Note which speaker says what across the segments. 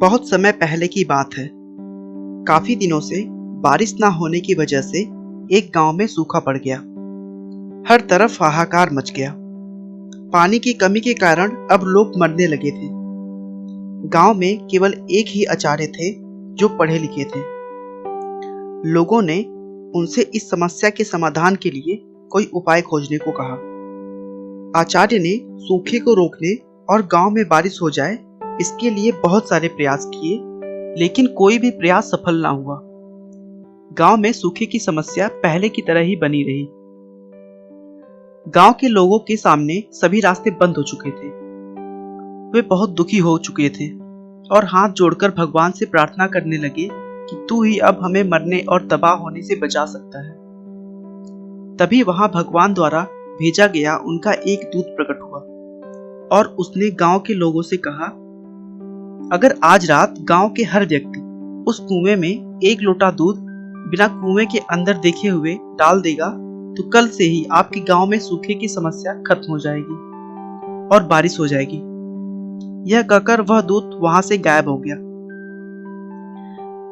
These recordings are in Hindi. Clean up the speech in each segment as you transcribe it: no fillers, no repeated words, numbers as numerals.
Speaker 1: बहुत समय पहले की बात है। काफी दिनों से बारिश ना होने की वजह से एक गांव में सूखा पड़ गया। हर तरफ हाहाकार मच गया। पानी की कमी के कारण अब लोग मरने लगे थे। गांव में केवल एक ही आचार्य थे जो पढ़े लिखे थे। लोगों ने उनसे इस समस्या के समाधान के लिए कोई उपाय खोजने को कहा। आचार्य ने सूखे को रोकने और गांव में बारिश हो जाए इसके लिए बहुत सारे प्रयास किए, लेकिन कोई भी प्रयास सफल ना हुआ। गांव में सूखे की समस्या पहले की तरह ही बनी रही। गांव के लोगों के सामने सभी रास्ते बंद हो चुके थे। वे बहुत दुखी हो चुके थे और हाथ जोड़कर भगवान से प्रार्थना करने लगे कि तू ही अब हमें मरने और तबाह होने से बचा सकता है। तभी वहां भगवान द्वारा भेजा गया उनका एक दूत प्रकट हुआ और उसने गांव के लोगों से कहा, अगर आज रात गांव के हर व्यक्ति उस कुएं में एक लोटा दूध बिना कुएं के अंदर देखे हुए डाल देगा तो कल से ही आपके गांव में सूखे की समस्या खत्म हो जाएगी और बारिश हो जाएगी। यह कहकर वह दूत वहां से गायब हो गया।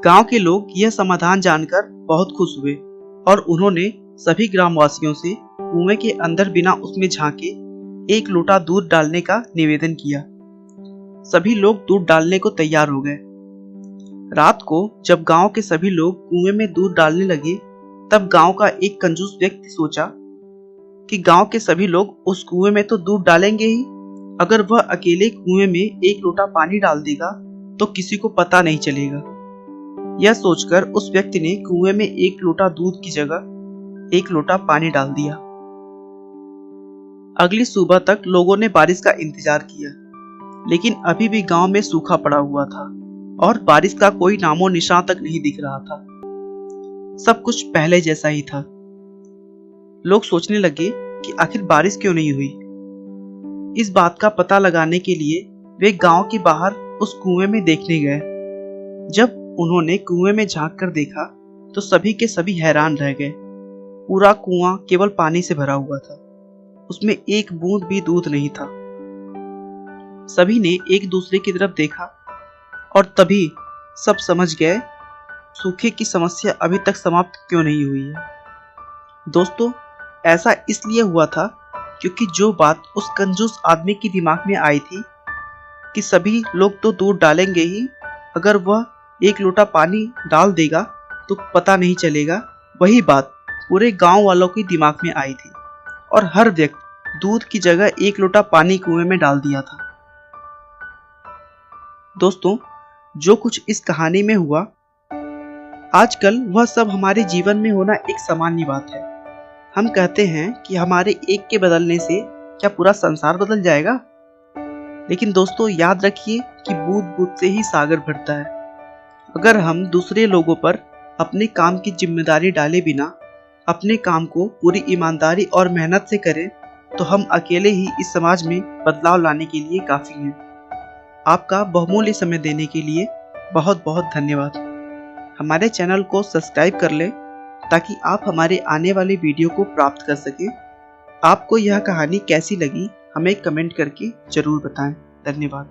Speaker 1: गांव के लोग यह समाधान जानकर बहुत खुश हुए और उन्होंने सभी ग्रामवासियों से कुएं के अंदर बिना उसमें झांके एक लोटा दूध डालने का निवेदन किया। सभी लोग दूध डालने को तैयार हो गए। रात को जब गांव के सभी लोग कुएं में दूध डालने लगे, तब गांव का एक कंजूस व्यक्ति सोचा कि गांव के सभी लोग उस कुएं में तो दूध डालेंगे ही, अगर वह अकेले कुएं में एक लोटा पानी डाल देगा तो किसी को पता नहीं चलेगा। यह सोचकर उस व्यक्ति ने कुएं में एक लोटा दूध की जगह एक लोटा पानी डाल दिया। अगली सुबह तक लोगों ने बारिश का इंतजार किया, लेकिन अभी भी गांव में सूखा पड़ा हुआ था और बारिश का कोई नामो निशान तक नहीं दिख रहा था। सब कुछ पहले जैसा ही था। लोग सोचने लगे कि आखिर बारिश क्यों नहीं हुई। इस बात का पता लगाने के लिए वे गांव के बाहर उस कुएं में देखने गए। जब उन्होंने कुएं में झांक कर देखा तो सभी के सभी हैरान रह गए। पूरा कुआं केवल पानी से भरा हुआ था। उसमें एक बूंद भी दूध नहीं था। सभी ने एक दूसरे की तरफ देखा और तभी सब समझ गए सूखे की समस्या अभी तक समाप्त क्यों नहीं हुई है। दोस्तों, ऐसा इसलिए हुआ था क्योंकि जो बात उस कंजूस आदमी के दिमाग में आई थी कि सभी लोग तो दूध डालेंगे ही, अगर वह एक लोटा पानी डाल देगा तो पता नहीं चलेगा, वही बात पूरे गांव वालों के दिमाग में आई थी और हर व्यक्ति दूध की जगह एक लोटा पानी कुएं में डाल दिया था। दोस्तों, जो कुछ इस कहानी में हुआ आजकल वह सब हमारे जीवन में होना एक सामान्य बात है। हम कहते हैं कि हमारे एक के बदलने से क्या पूरा संसार बदल जाएगा? लेकिन दोस्तों, याद रखिए कि बूंद बूंद से ही सागर भरता है। अगर हम दूसरे लोगों पर अपने काम की जिम्मेदारी डाले बिना अपने काम को पूरी ईमानदारी और मेहनत से करें तो हम अकेले ही इस समाज में बदलाव लाने के लिए काफी हैं। आपका बहुमूल्य समय देने के लिए बहुत बहुत धन्यवाद। हमारे चैनल को सब्सक्राइब कर लें ताकि आप हमारे आने वाले वीडियो को प्राप्त कर सकें। आपको यह कहानी कैसी लगी हमें कमेंट करके जरूर बताएं। धन्यवाद।